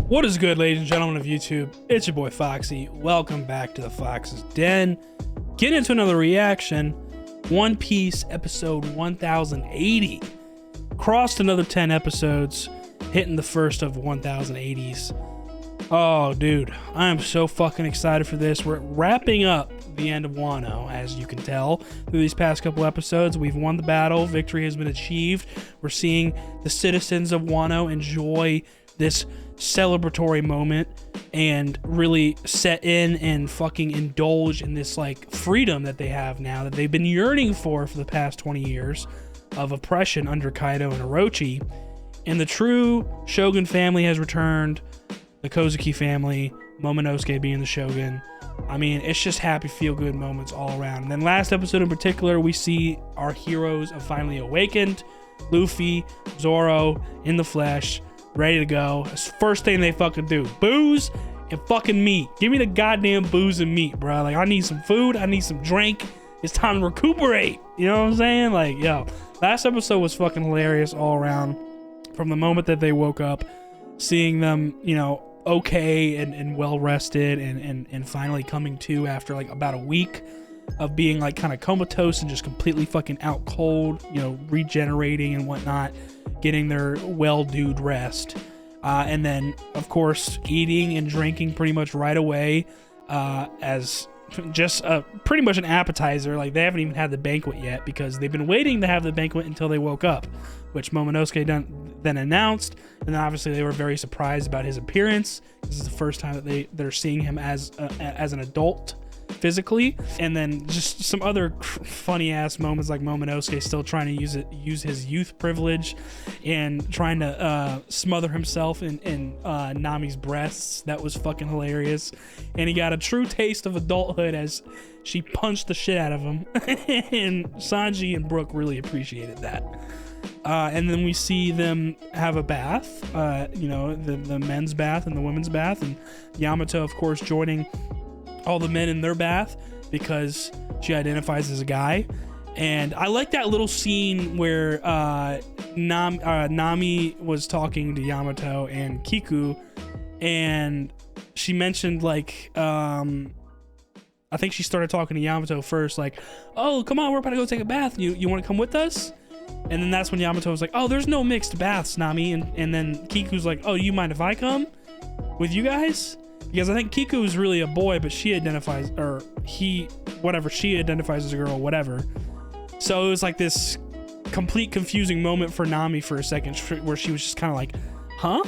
What is good, ladies and gentlemen of YouTube? It's your boy Foxy. Welcome back to the Fox's Den. Get into another reaction. One Piece episode 1080. Crossed another 10 episodes, hitting the first of 1080s. Oh, dude, I am so fucking excited for this. We're wrapping up the end of Wano, as you can tell through these past couple episodes. We've won the battle. Victory has been achieved. We're seeing the citizens of Wano enjoy this celebratory moment and really set in and fucking indulge in this like freedom that they have now that they've been yearning for the past 20 years of oppression under Kaido and Orochi. And the true Shogun family has returned. The Kozuki family, Momonosuke being the Shogun. I mean, it's just happy, feel-good moments all around. And then last episode in particular, we see our heroes have finally awakened. Luffy, Zoro, in the flesh, ready to go. First thing they fucking do, booze and fucking meat. Give me the goddamn booze and meat, bro. Like, I need some food, I need some drink. It's time to recuperate. You know what I'm saying? Like, yo, last episode was fucking hilarious all around. From the moment that they woke up, seeing them, you know, okay and well rested and finally coming to after like about a week of being like kind of comatose and just completely fucking out cold, you know, regenerating and whatnot, getting their well-dued rest, and then of course eating and drinking pretty much right away, as just pretty much an appetizer. Like, they haven't even had the banquet yet because they've been waiting to have the banquet until they woke up, which Momonosuke then announced. And then obviously they were very surprised about his appearance. This is the first time that they're seeing him as an adult physically. And then just some other funny ass moments, like Momonosuke still trying to use his youth privilege and trying to smother himself in Nami's breasts. That was fucking hilarious. And he got a true taste of adulthood as she punched the shit out of him. And Sanji and Brook really appreciated that. And then we see them have a bath, you know, the men's bath and the women's bath, and Yamato, of course, joining all the men in their bath because she identifies as a guy. And I like that little scene where Nami was talking to Yamato and Kiku, and she mentioned like, I think she started talking to Yamato first, like, oh, come on, we're about to go take a bath. You want to come with us? And then that's when Yamato was like, oh, there's no mixed baths, Nami. And then Kiku's like, oh, you mind if I come with you guys? Because I think Kiku is really a boy, but she identifies, or he, whatever, she identifies as a girl, whatever. So it was like this complete confusing moment for Nami for a second, where she was just kind of like, huh?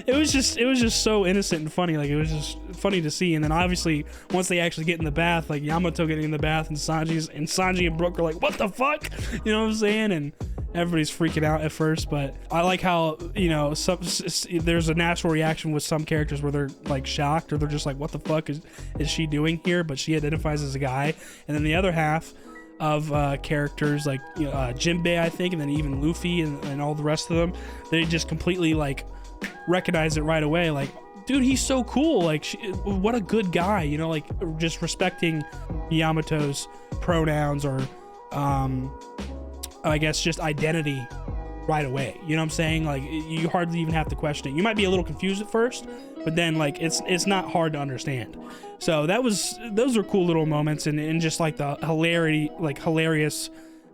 it was just so innocent and funny. Like, it was just funny to see. And then obviously once they actually get in the bath, like Yamato getting in the bath and Sanji and Brook are like, what the fuck? You know what I'm saying? And everybody's freaking out at first, but I like how, you know, there's a natural reaction with some characters where they're like shocked, or they're just like, what the fuck is she doing here? But she identifies as a guy. And then the other half of characters like, you know, Jinbei, I think, and then even Luffy and all the rest of them, they just completely like recognize it right away. Like, dude, he's so cool. Like, what a good guy, you know, like just respecting Yamato's pronouns, or I guess just identity right away. You know what I'm saying? Like, you hardly even have to question it. You might be a little confused at first, but then like it's not hard to understand. So those are cool little moments, and just like the hilarious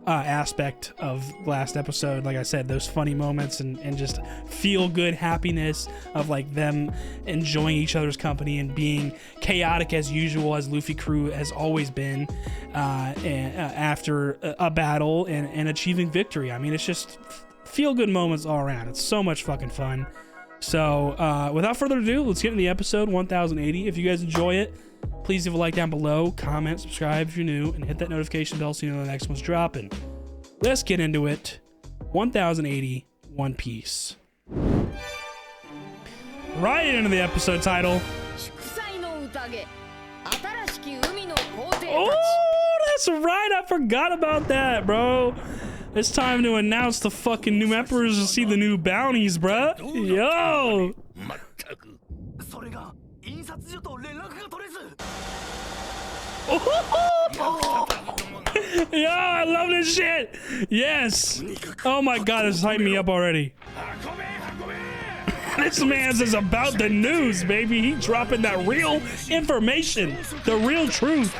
aspect of last episode. Like I said, those funny moments and just feel good happiness of like them enjoying each other's company and being chaotic as usual, as Luffy crew has always been, after a battle and achieving victory. I mean, it's just feel good moments all around. It's so much fucking fun. So without further ado, let's get into the episode 1080. If you guys enjoy it, please leave a like down below, comment, subscribe if you're new, and hit that notification bell so you know the next one's dropping. Let's get into it. 1080 One Piece. Right into the episode title. Oh, that's right. I forgot about that, bro. It's time to announce the fucking new emperors to see the new bounties, bruh. Yo. Yo, I love this shit. Yes. Oh my god, it's hyping me up already. This man's is about the news, baby. He dropping that real information, the real truth.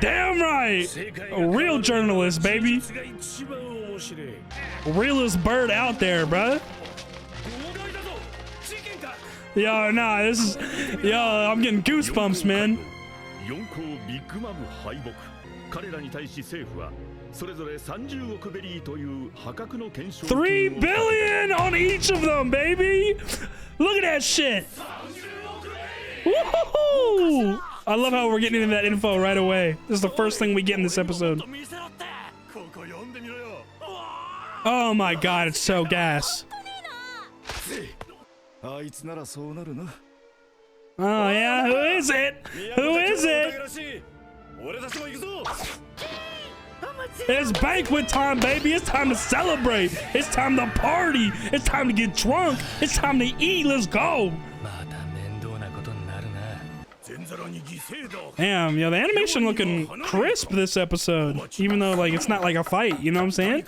Damn right. A real journalist, baby. Realest bird out there, bruh. Yo, nah, this is... Yo, I'm getting goosebumps, man. 3 billion on each of them, baby. Look at that shit. Woohoo! I love how we're getting into that info right away. This is the first thing we get in this episode. Oh my god, it's so gas. Oh yeah, who is it? Who is it? It's banquet time, baby. It's time to celebrate. It's time to party. It's time to get drunk. It's time to eat. Let's go. Damn, yo, the animation looking crisp this episode. Even though, like, it's not like a fight. You know what I'm saying?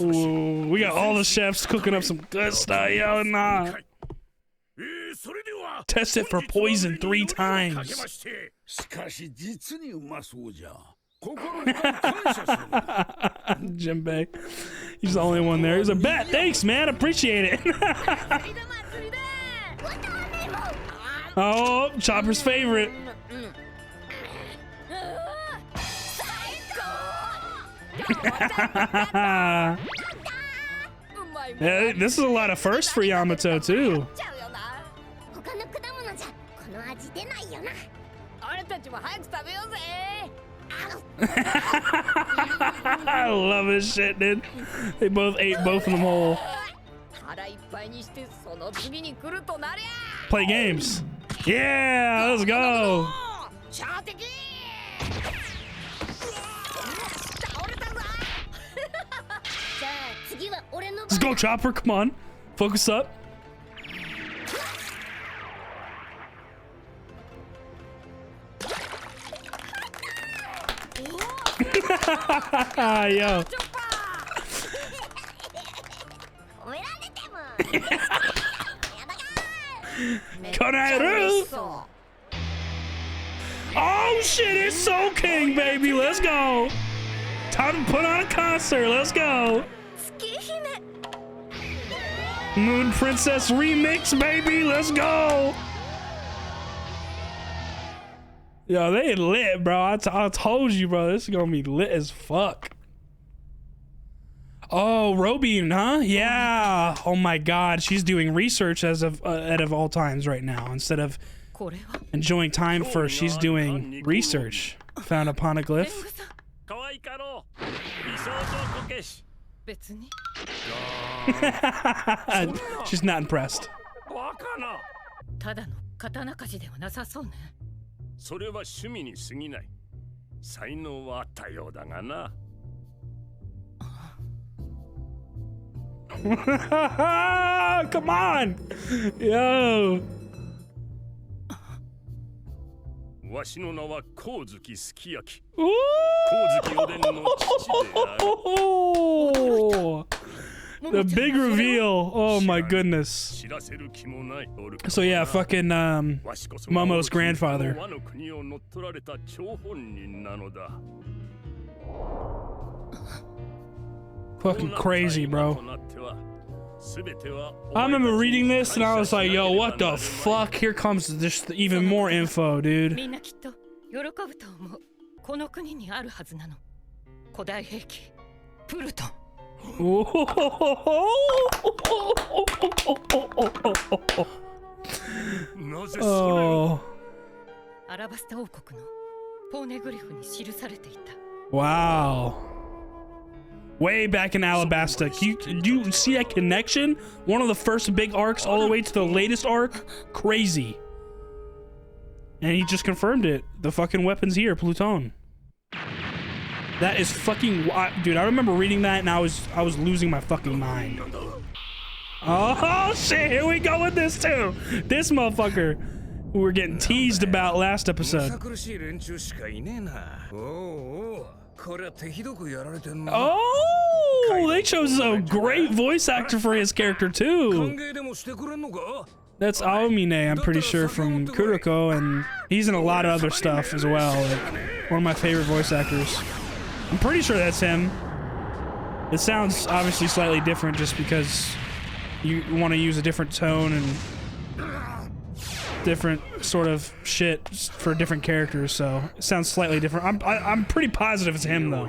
Ooh, we got all the chefs cooking up some good stuff. Yo, nah. Test it for poison 3 times. Jinbei. He's the only one there. He's a bet. Thanks, man. Appreciate it. Oh, Chopper's favorite. Yeah, this is a lot of firsts for Yamato too. I love this shit, dude. They both ate both of them whole. Play games. Yeah, let's go. Let's go, Chopper. Come on. Focus up. Yo. Konaru. Oh shit, it's Soul King, baby. Let's go. Time to put on a concert. Let's go. Moon Princess remix, baby. Let's go. Yo, they lit, bro. I told you, bro. This is gonna be lit as fuck. Oh, Robin, huh? Yeah. Oh my god, she's doing research as of out of all times right now. Instead of enjoying time first, she's doing research. Found a poneglyph. She's not impressed. Come on, yo. Ooh. The big reveal. Oh my goodness. So yeah, fucking Momo's grandfather. Fucking crazy, bro. I remember reading this and I was like, yo, what the fuck? Here comes just even more info, dude. Oh. Wow. Way back in Alabasta. Do you see that connection? One of the first big arcs all the way to the latest arc? Crazy. And he just confirmed it. The fucking weapon's here, Pluton. That is fucking dude, I remember reading that and I was losing my fucking mind. Oh shit, here we go with this too. This motherfucker who we're getting teased about last episode. Oh, they chose a great voice actor for his character too. That's Aomine, I'm pretty sure, from Kuroko, and he's in a lot of other stuff as well. Like, one of my favorite voice actors. I'm pretty sure that's him. It sounds obviously slightly different just because you want to use a different tone and different sort of shit for different characters, so it sounds slightly different. I'm pretty positive it's him though.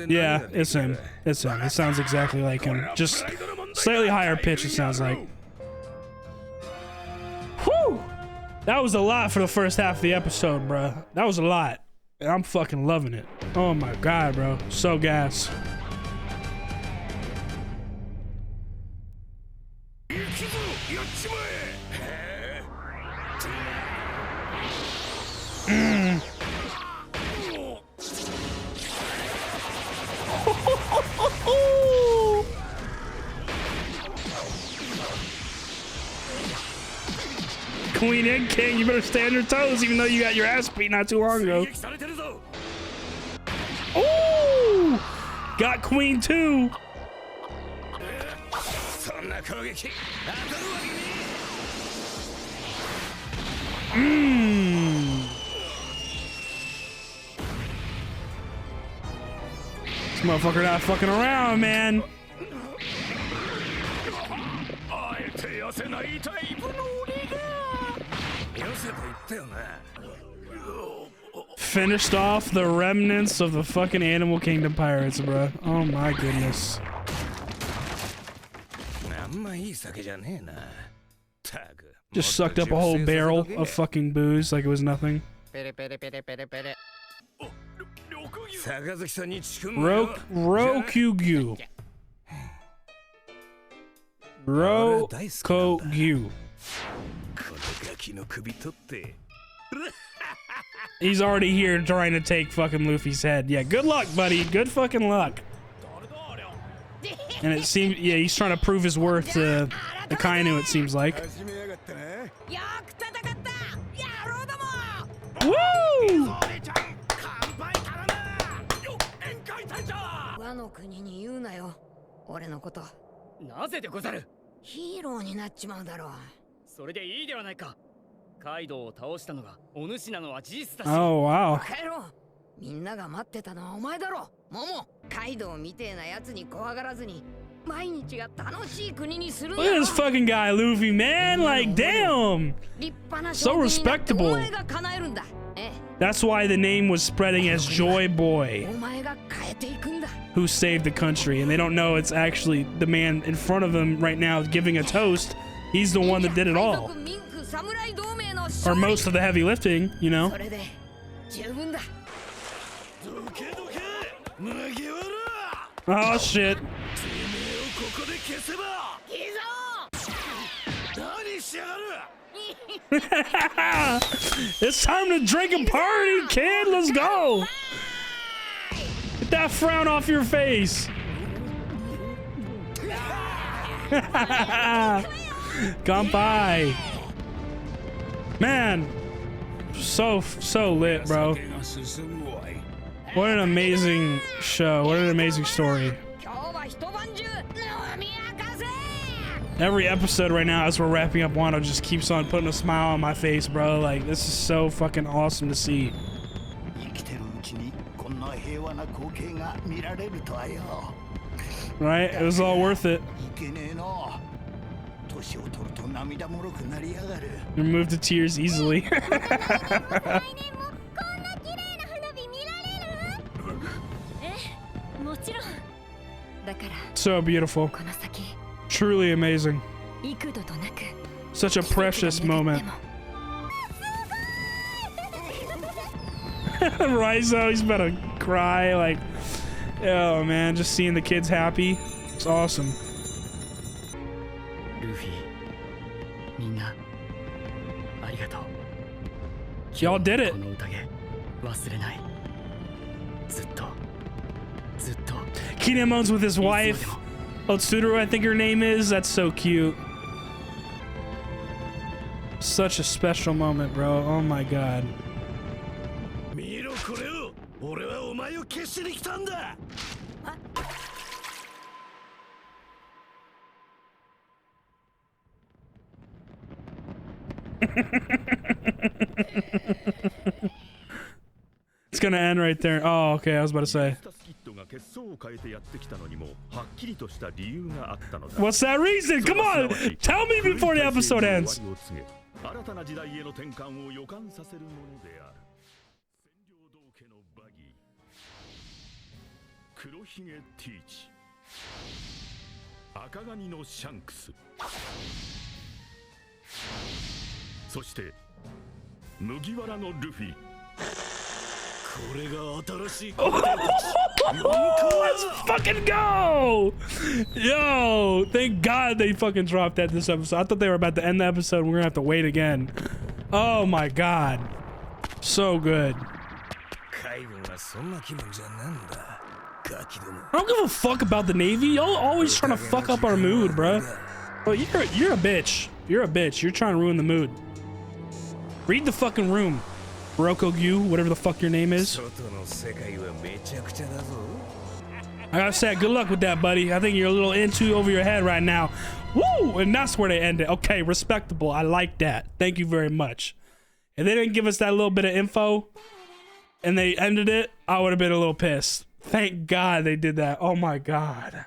Yeah, it's him. It's him. It sounds exactly like him. Just slightly higher pitch, it sounds like. Whew! That was a lot for the first half of the episode, bro. That was a lot. And I'm fucking loving it. Oh my god, bro. So gas. Queen and king, you better stay on your toes, even though you got your ass beat not too long ago. Ooh! Got queen too. This motherfucker not fucking around, man. Finished off the remnants of the fucking Animal Kingdom pirates, bro. Oh my goodness. Just sucked up a whole barrel of fucking booze like it was nothing. Rokugyu. Rokugyu. He's already here trying to take fucking Luffy's head. Yeah, good luck, buddy. Good fucking luck. And it seems, yeah, he's trying to prove his worth to the Kainu, it seems like. Woo! Oh, wow. Look at this fucking guy, Luffy, man. Like, damn. So respectable. That's why the name was spreading as Joy Boy, who saved the country. And they don't know it's actually the man in front of them right now giving a toast. He's the one that did it all. Or most of the heavy lifting, you know. Oh shit. It's time to drink and party, kid. Let's go. Get that frown off your face. Kanpai. Man, so lit, bro. What an amazing show. What an amazing story. Every episode right now as we're wrapping up Wano just keeps on putting a smile on my face, bro. Like, this is so fucking awesome to see. Right? It was all worth it. Remove the tears easily. So beautiful. Truly amazing. Such a precious moment. Raizo, he's about to cry. Like, oh man, just seeing the kids happy. It's awesome. Y'all did it. Kinemon's with his wife. Otsuru, I think her name is. That's so cute. Such a special moment, bro. Oh my god. よ、俺はお前を消しに来たんだ。It's gonna end right there. Oh, okay, I was about to say. What's that reason? Come on! Tell me before the episode ends! Let's fucking go! Yo, thank God they fucking dropped that this episode. I thought they were about to end the episode and we're gonna have to wait again. Oh my God. So good. I don't give a fuck about the Navy. Y'all always trying to fuck up our mood, bruh. Bro, you're a bitch. You're a bitch. You're trying to ruin the mood. Read the fucking room. Rokogyu, whatever the fuck your name is. I gotta say, good luck with that, buddy. I think you're a little into over your head right now. Woo! And that's where they ended. Okay, respectable. I like that. Thank you very much. If they didn't give us that little bit of info and they ended it, I would have been a little pissed. Thank God they did that. Oh my God.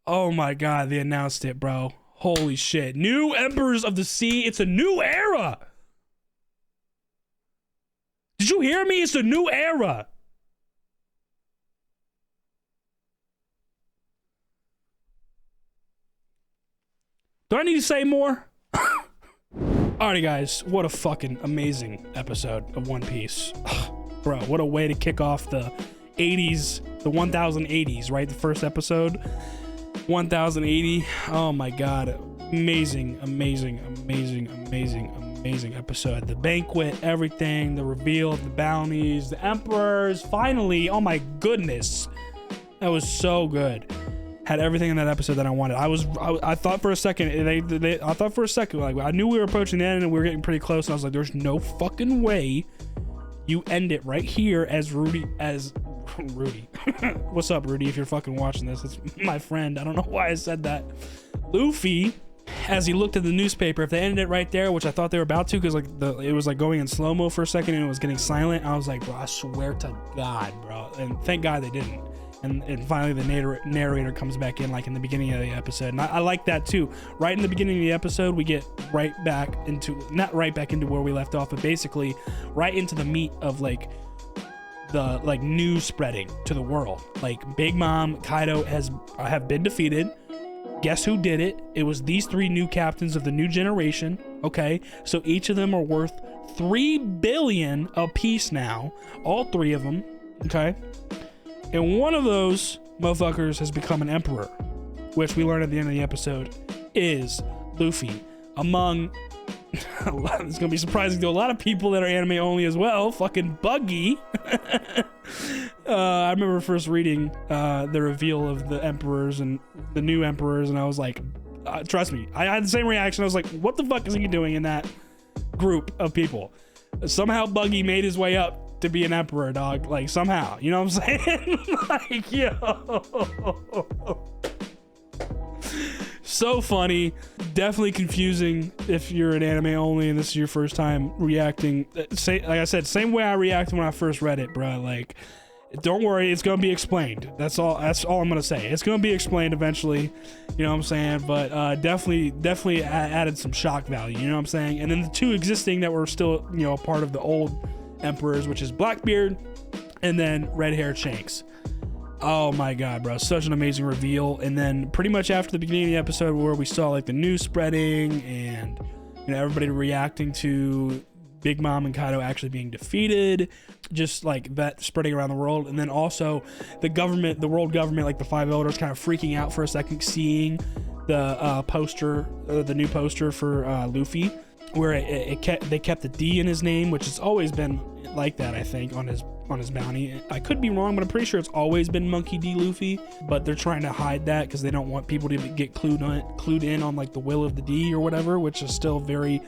Oh my God, they announced it, bro. Holy shit. New Emperors of the Sea. It's a new era. Did you hear me? It's a new era. Do I need to say more? Alrighty, guys. What a fucking amazing episode of One Piece. Bro, what a way to kick off the 80s, the 1080s, right? The first episode. 1080. Oh my God. Amazing, amazing, amazing, amazing, amazing episode. The banquet, everything, the reveal of the bounties, the emperors, finally. Oh my goodness. That was so good. Had everything in that episode that I wanted. I thought for a second, I thought for a second, like, I knew we were approaching the end and we were getting pretty close. And I was like, there's no fucking way you end it right here as Rudy. What's up, Rudy? If you're fucking watching this, it's my friend. I don't know why I said that. Luffy, as he looked at the newspaper, if they ended it right there, which I thought they were about to, because like it was like going in slow-mo for a second and it was getting silent, I was like, bro, I swear to God, bro. And thank God they didn't. And finally the narrator comes back in, like in the beginning of the episode, and I like that too. Right in the beginning of the episode, we get right back into, not right back into where we left off, but basically right into the meat of like the news spreading to the world. Like Big Mom, Kaido have been defeated. Guess who did it? It was these three new captains of the new generation. Okay, so each of them are worth 3 billion apiece now, all three of them. Okay, and one of those motherfuckers has become an emperor, which we learned at the end of the episode is Luffy. Among it's gonna be surprising to a lot of people that are anime only as well. Fucking Buggy. I remember first reading the reveal of the emperors and the new emperors, and I was like, trust me, I had the same reaction. I was like, what the fuck is he doing in that group of people? Somehow Buggy made his way up to be an emperor, dog. Like somehow, you know what I'm saying? Like, yo. So funny. Definitely confusing if you're an anime only and this is your first time reacting. Like I said, same way I reacted when I first read it, bro. Like, don't worry, it's gonna be explained. That's all I'm gonna say. It's gonna be explained eventually, you know what I'm saying? But definitely added some shock value, you know what I'm saying? And then the two existing that were still, you know, part of the old emperors, which is Blackbeard and then red hair Shanks. Oh my God, bro, such an amazing reveal. And then pretty much after the beginning of the episode where we saw like the news spreading and, you know, everybody reacting to Big Mom and Kaido actually being defeated, just like that spreading around the world. And then also the government, the world government, like the Five Elders kind of freaking out for a second, seeing the poster, the new poster for Luffy, where they kept the D in his name, which has always been like that, I think, on his on his bounty. I could be wrong, but I'm pretty sure it's always been Monkey D. Luffy, but they're trying to hide that because they don't want people to get clued in on like the will of the D or whatever, which is still very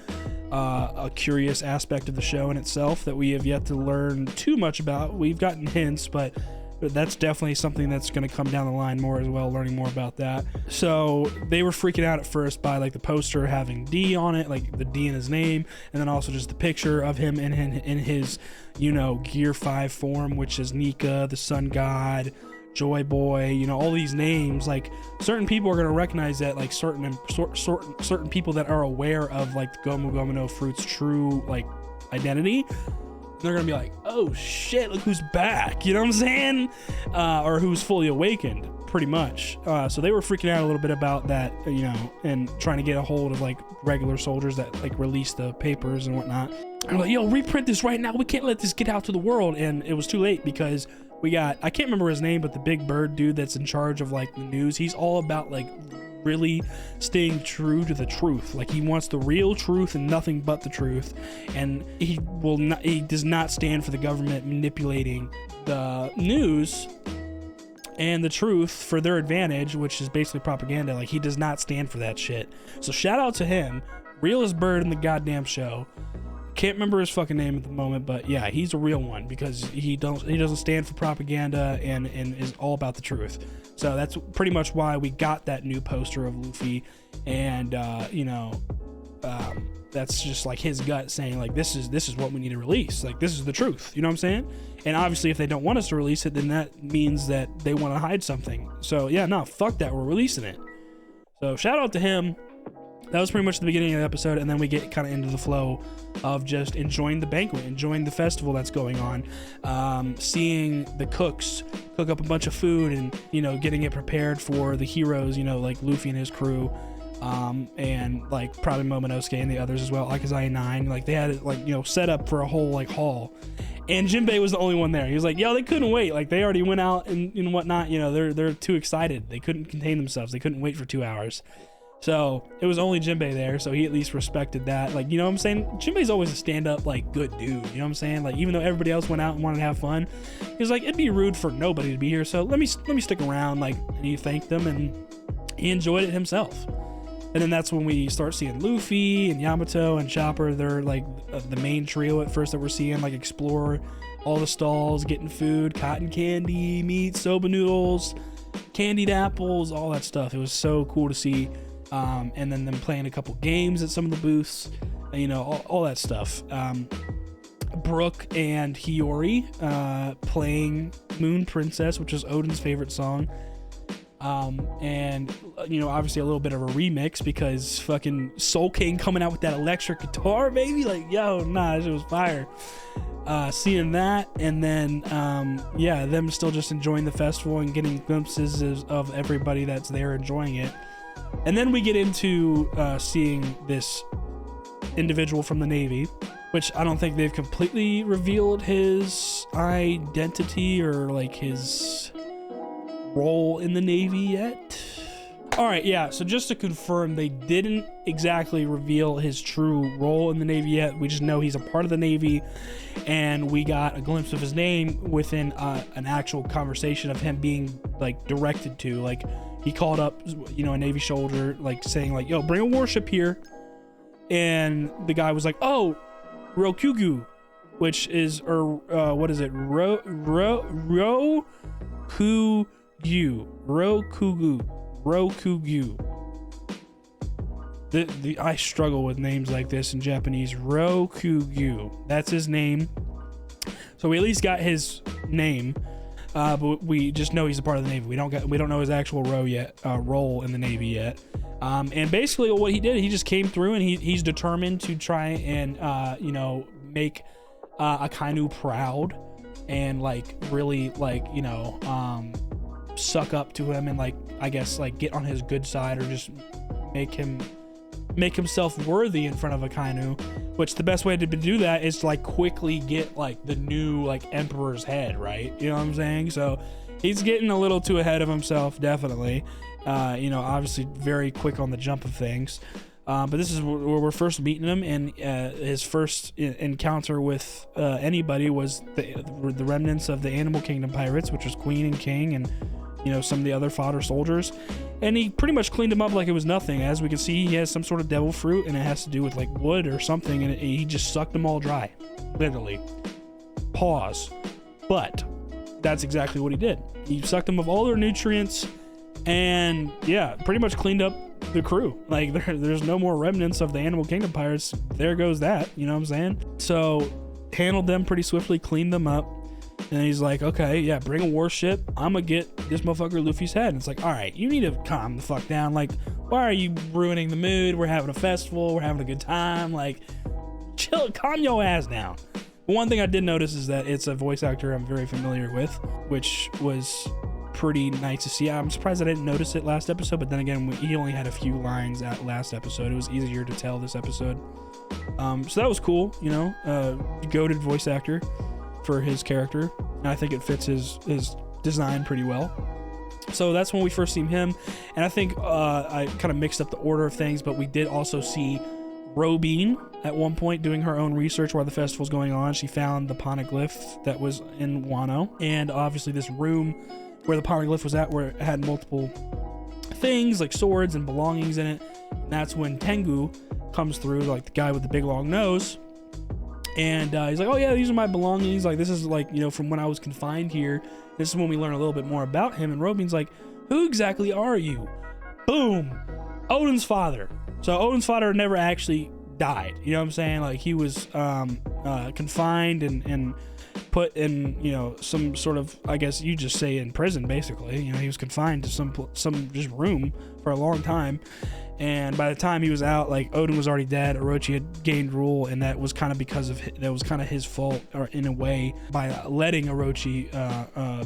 a curious aspect of the show in itself that we have yet to learn too much about. We've gotten hints, but that's definitely something that's going to come down the line more as well, learning more about that. So they were freaking out at first by like the poster having D on it, like the D in his name, and then also just the picture of him in his, you know, Gear 5 form, which is Nika, the Sun God, Joy Boy, you know, all these names. Like certain people are going to recognize that, like certain people that are aware of like the Gomu Gomu no Fruit's true like identity. They're gonna be like, oh shit, look who's back, you know what I'm saying? Or who's fully awakened, pretty much. So they were freaking out a little bit about that, you know, and trying to get a hold of like regular soldiers that like release the papers and whatnot. And like, yo, reprint this right now, we can't let this get out to the world. And it was too late because we got, I can't remember his name, but the big bird dude that's in charge of like the news, he's all about like really staying true to the truth. Like he wants the real truth and nothing but the truth, and he does not stand for the government manipulating the news and the truth for their advantage, which is basically propaganda. Like he does not stand for that shit. So shout out to him, realest bird in the goddamn show. Can't remember his fucking name at the moment, but yeah, he's a real one because he doesn't stand for propaganda and is all about the truth. So that's pretty much why we got that new poster of Luffy, and you know, that's just like his gut saying like this is what we need to release. Like this is the truth. You know what I'm saying? And obviously, if they don't want us to release it, then that means that they want to hide something. So yeah, no, fuck that. We're releasing it. So shout out to him. That was pretty much the beginning of the episode, and then we get kind of into the flow of just enjoying the banquet, enjoying the festival that's going on, seeing the cooks cook up a bunch of food and, you know, getting it prepared for the heroes, you know, like Luffy and his crew, and like probably Momonosuke and the others as well, Akazai 9. Like they had it like, you know, set up for a whole like hall, and Jinbei was the only one there. He was like, yo, they couldn't wait. Like they already went out and whatnot, you know, they're too excited. They couldn't contain themselves. They couldn't wait for 2 hours. So it was only Jinbei there, so he at least respected that. Like, you know what I'm saying? Jinbei's always a stand-up, like, good dude. You know what I'm saying? Like, even though everybody else went out and wanted to have fun, he was like, it'd be rude for nobody to be here, so let me stick around. Like, and he thanked them, and he enjoyed it himself. And then that's when we start seeing Luffy and Yamato and Chopper. They're like the main trio at first that we're seeing, like, explore all the stalls, getting food, cotton candy, meat, soba noodles, candied apples, all that stuff. It was so cool to see. And then them playing a couple games at some of the booths, you know, all that stuff. Brooke and Hiyori playing Moon Princess, which is Odin's favorite song. And, you know, obviously a little bit of a remix because fucking Soul King coming out with that electric guitar, baby. Like, yo, nah, it was fire. Seeing that, and then, yeah, them still just enjoying the festival and getting glimpses of everybody that's there enjoying it. And then we get into seeing this individual from the Navy, which I don't think they've completely revealed his identity or like his role in the Navy yet. All right, yeah, so just to confirm, they didn't exactly reveal his true role in the Navy yet. We just know he's a part of the Navy, and we got a glimpse of his name within an actual conversation of him being like directed to, like, he called up, you know, a Navy soldier, like saying like, yo, bring a warship here. And the guy was like, oh, Rokugu, which is, or what is it? Rokugu. I struggle with names like this in Japanese. Rokugu. That's his name. So we at least got his name. But we just know he's a part of the Navy. We don't know his actual role in the Navy yet. And basically what he did, he just came through and he's determined to try and you know, make Akainu proud and like really like, you know, suck up to him and like, I guess like get on his good side or just make himself worthy in front of Akainu, which the best way to do that is to like quickly get like the new like emperor's head, right? You know what I'm saying? So he's getting a little too ahead of himself, definitely. You know, obviously very quick on the jump of things. But this is where we're first meeting him, and his first encounter with anybody was the remnants of the Animal Kingdom pirates, which was Queen and King, and some of the other fodder soldiers. And he pretty much cleaned them up like it was nothing. As we can see, he has some sort of devil fruit, and it has to do with like wood or something, and he just sucked them all dry, literally. Pause. But that's exactly what he did. He sucked them of all their nutrients, and yeah, pretty much cleaned up the crew. Like there's no more remnants of the Animal Kingdom pirates. There goes that, you know what I'm saying? So handled them pretty swiftly, cleaned them up, and he's like, okay, yeah, bring a warship. I'm gonna get this motherfucker Luffy's head. And it's like, all right, you need to calm the fuck down. Like, why are you ruining the mood? We're having a festival, we're having a good time. Like, chill, calm your ass down. One thing I did notice is that it's a voice actor I'm very familiar with, which was pretty nice to see. I'm surprised I didn't notice it last episode, but then again, he only had a few lines at last episode. It was easier to tell this episode. So that was cool, goated voice actor for his character, and I think it fits his design pretty well. So that's when we first see him, and I think I kind of mixed up the order of things, but we did also see Robin at one point doing her own research while the festival's going on. She found the poneglyph that was in Wano, and obviously this room where the poneglyph was at, where it had multiple things like swords and belongings in it. And that's when Tengu comes through, like the guy with the big long nose, and he's like, oh yeah, these are my belongings, like this is like from when I was confined here. This is when we learn a little bit more about him, and Robin's like, who exactly are you? Boom, Odin's father. So Odin's father never actually died, you know what I'm saying? Like he was confined and put in some sort of, I guess you just say, in prison basically. He was confined to some just room for a long time, and by the time he was out, like Odin was already dead. Orochi had gained rule, and that was kind of his fault, or in a way, by letting Orochi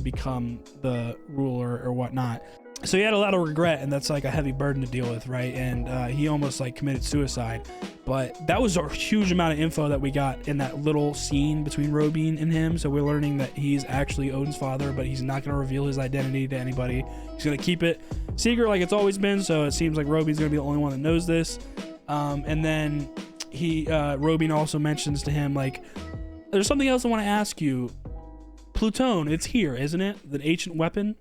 become the ruler or whatnot. So he had a lot of regret, and that's like a heavy burden to deal with, right? And he almost like committed suicide. But that was a huge amount of info that we got in that little scene between Robin and him. So we're learning that he's actually Odin's father, but he's not going to reveal his identity to anybody. He's going to keep it secret like it's always been. So it seems like Robin's going to be the only one that knows this. And then Robin also mentions to him, like, there's something else I want to ask you. Pluton, it's here, isn't it? The ancient weapon.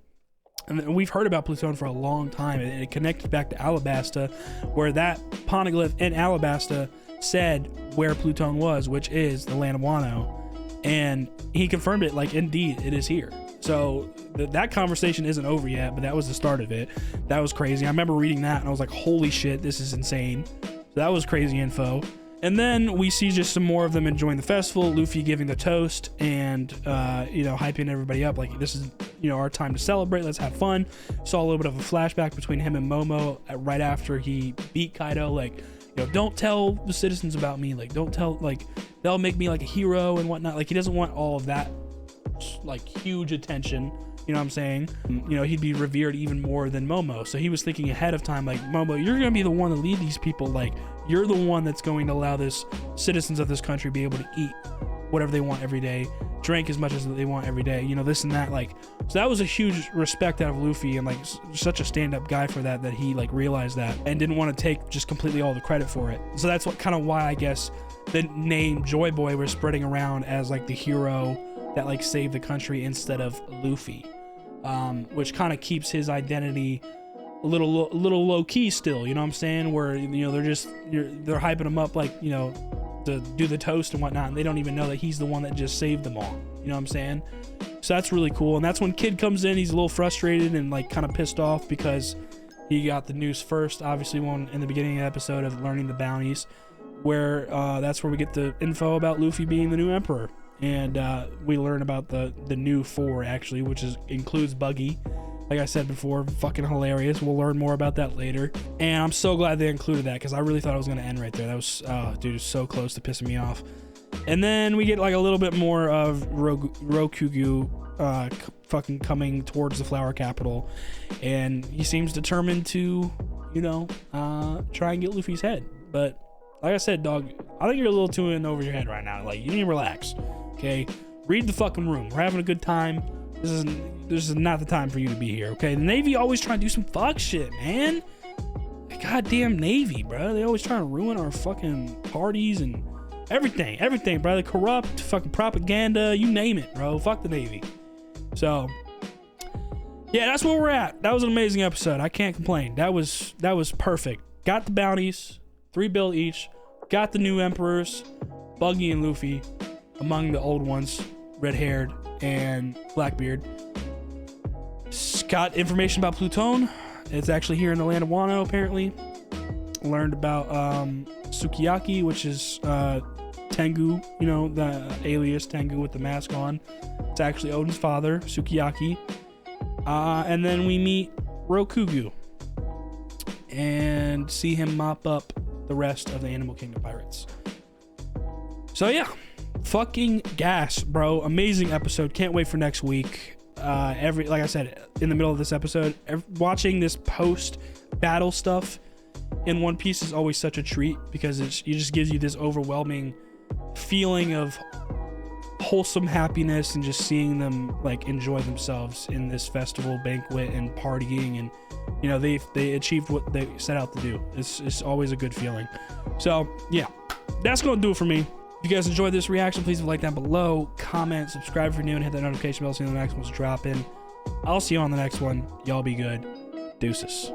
And we've heard about Pluton for a long time, and it connected back to Alabasta, where that poneglyph in Alabasta said where Pluton was, which is the land of Wano. And he confirmed it, like, indeed, it is here. So that conversation isn't over yet, but that was the start of it. That was crazy. I remember reading that, and I was like, holy shit, this is insane. So that was crazy info. And then we see just some more of them enjoying the festival, Luffy giving the toast and, hyping everybody up. Like, this is, our time to celebrate. Let's have fun. Saw a little bit of a flashback between him and Momo right after he beat Kaido. Like, don't tell the citizens about me. Like, don't tell, like, they'll make me like a hero and whatnot. Like, he doesn't want all of that, like, huge attention. You know what I'm saying? He'd be revered even more than Momo. So he was thinking ahead of time, like, Momo, you're going to be the one to lead these people. Like, you're the one that's going to allow this citizens of this country be able to eat whatever they want every day, drink as much as they want every day, this and that. Like, so that was a huge respect out of Luffy, and like such a stand-up guy for that he like realized that and didn't want to take just completely all the credit for it. So that's what kind of why I guess the name Joy Boy was spreading around as like the hero that like saved the country instead of Luffy, which kind of keeps his identity a little low key still, you know what I'm saying? Where they're hyping him up, like, to do the toast and whatnot, and they don't even know that he's the one that just saved them all. You know what I'm saying? So that's really cool. And that's when Kid comes in. He's a little frustrated and like kind of pissed off because he got the news first, obviously, one in the beginning of the episode of learning the bounties, where that's where we get the info about Luffy being the new emperor. And we learn about the new four, actually, which includes Buggy. Like I said before, fucking hilarious. We'll learn more about that later. And I'm so glad they included that, because I really thought it was going to end right there. That was, dude, it was so close to pissing me off. And then we get like a little bit more of Rokugu fucking coming towards the flower capital. And he seems determined to, try and get Luffy's head. But like I said, dog, I think you're a little too in over your head right now. Like, you need to relax, okay? Read the fucking room. We're having a good time. This is not the time for you to be here, okay? The Navy always trying to do some fuck shit, man. goddamn Navy, bro. They always trying to ruin our fucking parties and everything, bro. They corrupt, fucking propaganda, you name it, bro. Fuck the Navy. So, yeah, that's where we're at. That was an amazing episode. I can't complain. That was perfect. Got the bounties, 3 bill each. Got the new emperors, Buggy and Luffy, among the old ones, red-haired and Blackbeard. Got information about Plutone. It's actually here in the land of Wano, apparently. Learned about Sukiyaki, which is Tengu, you know, the alias Tengu with the mask on. It's actually Odin's father, Sukiyaki. And then we meet Rokugu and see him mop up the rest of the Animal Kingdom pirates. So yeah, fucking gas, bro. Amazing episode. Can't wait for next week. Like I said, in the middle of this episode, watching this post battle stuff in One Piece is always such a treat, because it just gives you this overwhelming feeling of wholesome happiness and just seeing them like enjoy themselves in this festival banquet and partying, and you know, they achieved what they set out to do. It's always a good feeling. So yeah, that's gonna do it for me. If you guys enjoyed this reaction, please leave a like down below, comment, subscribe if you're new, and hit that notification bell so you know the next one's dropping. I'll see you on the next one. Y'all be good. Deuces.